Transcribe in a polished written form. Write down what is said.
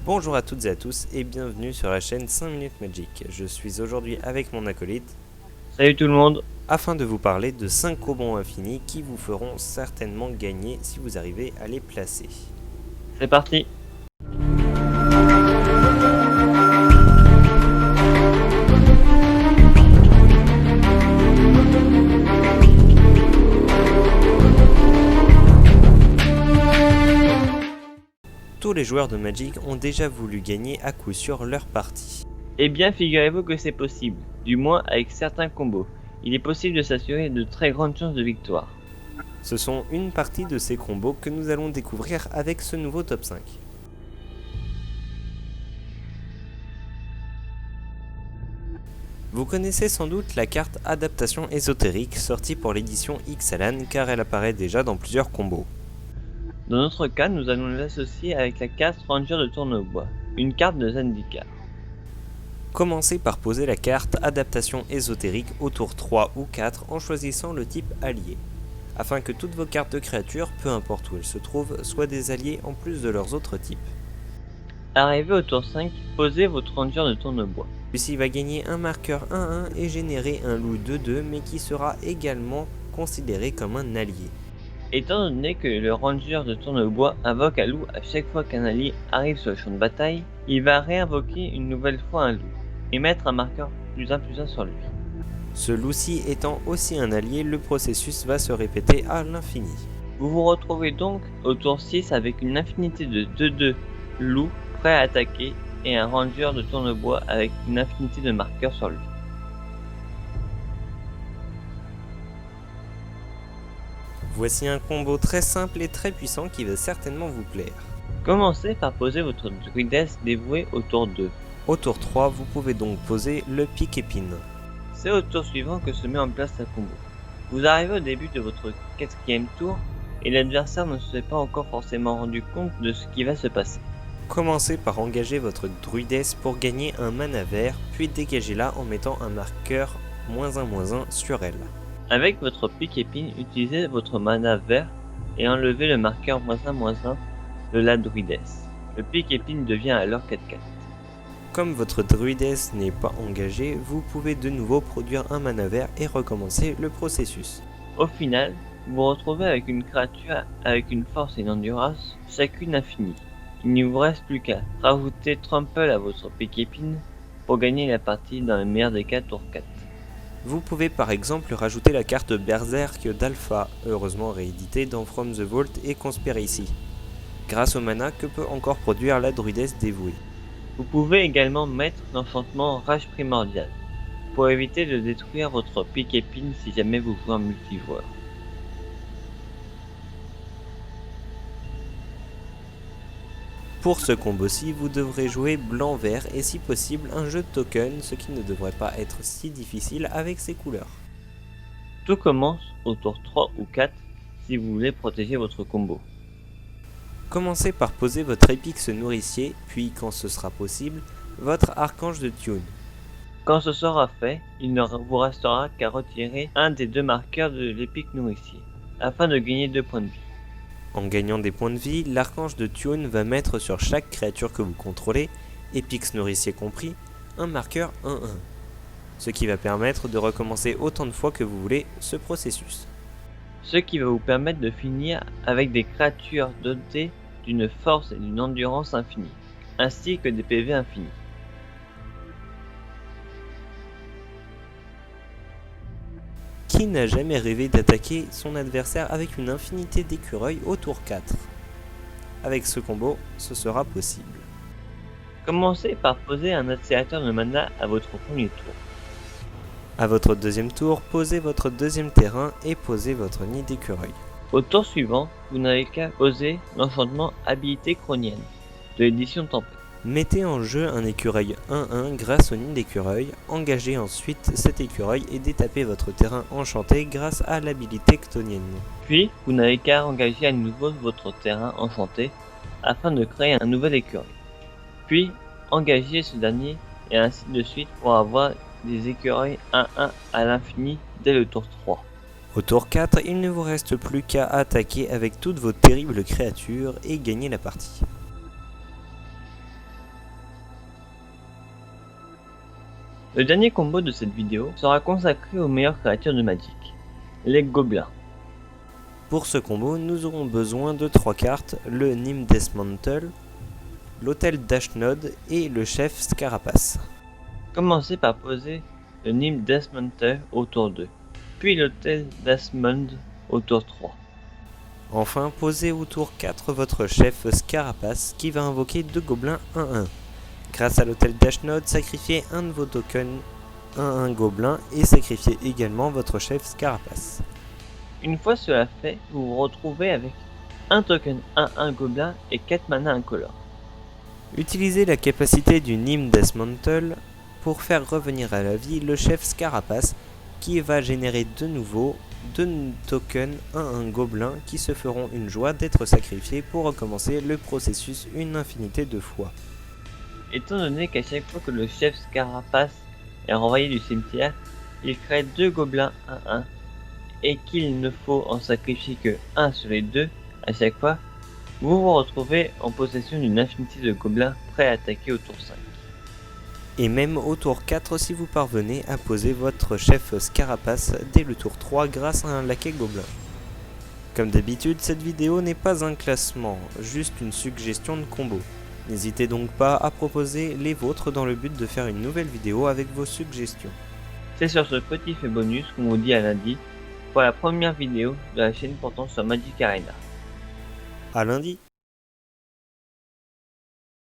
Bonjour à toutes et à tous et bienvenue sur la chaîne 5 minutes Magic. Je suis aujourd'hui avec mon acolyte Salut tout le monde. afin de vous parler de 5 combos infinis qui vous feront certainement gagner si vous arrivez à les placer. C'est parti. Tous les joueurs de Magic ont déjà voulu gagner à coup sûr leur partie. Eh bien, figurez-vous que c'est possible, du moins avec certains combos. Il est possible de s'assurer de très grandes chances de victoire. Ce sont une partie de ces combos que nous allons découvrir avec ce nouveau top 5. Vous connaissez sans doute la carte Adaptation ésotérique sortie pour l'édition Ixalan car elle apparaît déjà dans plusieurs combos. Dans notre cas, nous allons l'associer avec la carte Ranger de Tournobois, une carte de Zendikar. Commencez par poser la carte Adaptation ésotérique au tour 3 ou 4 en choisissant le type allié, afin que toutes vos cartes de créatures, peu importe où elles se trouvent, soient des alliés en plus de leurs autres types. Arrivé au tour 5, posez votre Ranger de Tournobois. Celui-ci va gagner un marqueur 1-1 et générer un loup 2-2 mais qui sera également considéré comme un allié. Étant donné que le Ranger de Tournobois invoque un loup à chaque fois qu'un allié arrive sur le champ de bataille, il va réinvoquer une nouvelle fois un loup et mettre un marqueur +1/+1 sur lui. Ce loup-ci étant aussi un allié, le processus va se répéter à l'infini. Vous vous retrouvez donc au tour 6 avec une infinité de 2-2 loups prêts à attaquer et un Ranger de Tournobois avec une infinité de marqueurs sur lui. Voici un combo très simple et très puissant qui va certainement vous plaire. Commencez par poser votre druidesse dévouée au tour 2. Au tour 3, vous pouvez donc poser le pic épine. C'est au tour suivant que se met en place la combo. Vous arrivez au début de votre 4e tour et l'adversaire ne se est pas encore forcément rendu compte de ce qui va se passer. Commencez par engager votre druidesse pour gagner un mana vert, puis dégagez-la en mettant un marqueur -1/-1 sur elle. Avec votre pic épine, utilisez votre mana vert et enlevez le marqueur -1/-1 de la druidesse. Le pic épine devient alors 4/4. Comme votre druidesse n'est pas engagée, vous pouvez de nouveau produire un mana vert et recommencer le processus. Au final, vous vous retrouvez avec une créature avec une force et une endurance, chacune infinie. Il ne vous reste plus qu'à rajouter Trample à votre pic épine pour gagner la partie dans le meilleur des cas tour 4. Vous pouvez par exemple rajouter la carte Berserk d'Alpha, heureusement rééditée dans From the Vault et Conspiracy, grâce au mana que peut encore produire la druidesse dévouée. Vous pouvez également mettre l'enchantement Rage Primordial, pour éviter de détruire votre pic épine si jamais vous jouez en multijoueur. Pour ce combo-ci, vous devrez jouer blanc-vert et si possible un jeu de token, ce qui ne devrait pas être si difficile avec ces couleurs. Tout commence au tour 3 ou 4 si vous voulez protéger votre combo. Commencez par poser votre Épix nourricier, puis quand ce sera possible, votre Archange de Tune. Quand ce sera fait, il ne vous restera qu'à retirer un des 2 marqueurs de l'épic nourricier, afin de gagner 2 points de vie. En gagnant des points de vie, l'Archange de Tune va mettre sur chaque créature que vous contrôlez, Épix nourricier compris, un marqueur 1-1, ce qui va permettre de recommencer autant de fois que vous voulez ce processus. Ce qui va vous permettre de finir avec des créatures dotées d'une force et d'une endurance infinie, ainsi que des PV infinis. Qui n'a jamais rêvé d'attaquer son adversaire avec une infinité d'écureuils au tour 4 ? Avec ce combo, ce sera possible. Commencez par poser un accélérateur de mana à votre premier tour. À votre deuxième tour, posez votre deuxième terrain et posez votre nid d'écureuil. Au tour suivant, vous n'avez qu'à poser l'enchantement Habilité Cronienne de l'édition Tempête. Mettez en jeu un écureuil 1-1 grâce au nid d'écureuil, engagez ensuite cet écureuil et détapez votre terrain enchanté grâce à l'habilité Ctonienne. Puis, vous n'avez qu'à engager à nouveau votre terrain enchanté afin de créer un nouvel écureuil. Puis, engagez ce dernier et ainsi de suite pour avoir des écureuils 1-1 à l'infini dès le tour 3. Au tour 4, il ne vous reste plus qu'à attaquer avec toutes vos terribles créatures et gagner la partie. Le dernier combo de cette vidéo sera consacré aux meilleures créatures de Magic, les gobelins. Pour ce combo, nous aurons besoin de 3 cartes, le Nym Deathmantle, l'Hôtel d'Ashnod et le Chef Scarapace. Commencez par poser le Nym Deathmantle au tour 2, puis l'Hôtel d'Asmund au tour 3. Enfin, posez au tour 4 votre Chef Scarapace qui va invoquer 2 gobelins 1-1. Grâce à l'Hôtel d'Ashnod, sacrifiez un de vos tokens 1-1 gobelin et sacrifiez également votre Chef Scarapace. Une fois cela fait, vous vous retrouvez avec un token 1-1 gobelin et 4 mana incolores. Utilisez la capacité du Nym Deathmantle pour faire revenir à la vie le Chef Scarapace qui va générer de nouveau 2 tokens 1-1 gobelins qui se feront une joie d'être sacrifiés pour recommencer le processus une infinité de fois. Étant donné qu'à chaque fois que le Chef Scarapace est renvoyé du cimetière, il crée 2 gobelins 1-1 et qu'il ne faut en sacrifier que 1 sur les 2 à chaque fois, vous vous retrouvez en possession d'une infinité de gobelins prêts à attaquer au tour 5. Et même au tour 4 si vous parvenez à poser votre Chef Scarapace dès le tour 3 grâce à un laquais gobelin. Comme d'habitude, cette vidéo n'est pas un classement, juste une suggestion de combo. N'hésitez donc pas à proposer les vôtres dans le but de faire une nouvelle vidéo avec vos suggestions. C'est sur ce petit fait bonus qu'on vous dit à lundi pour la première vidéo de la chaîne portant sur Magic Arena. À lundi!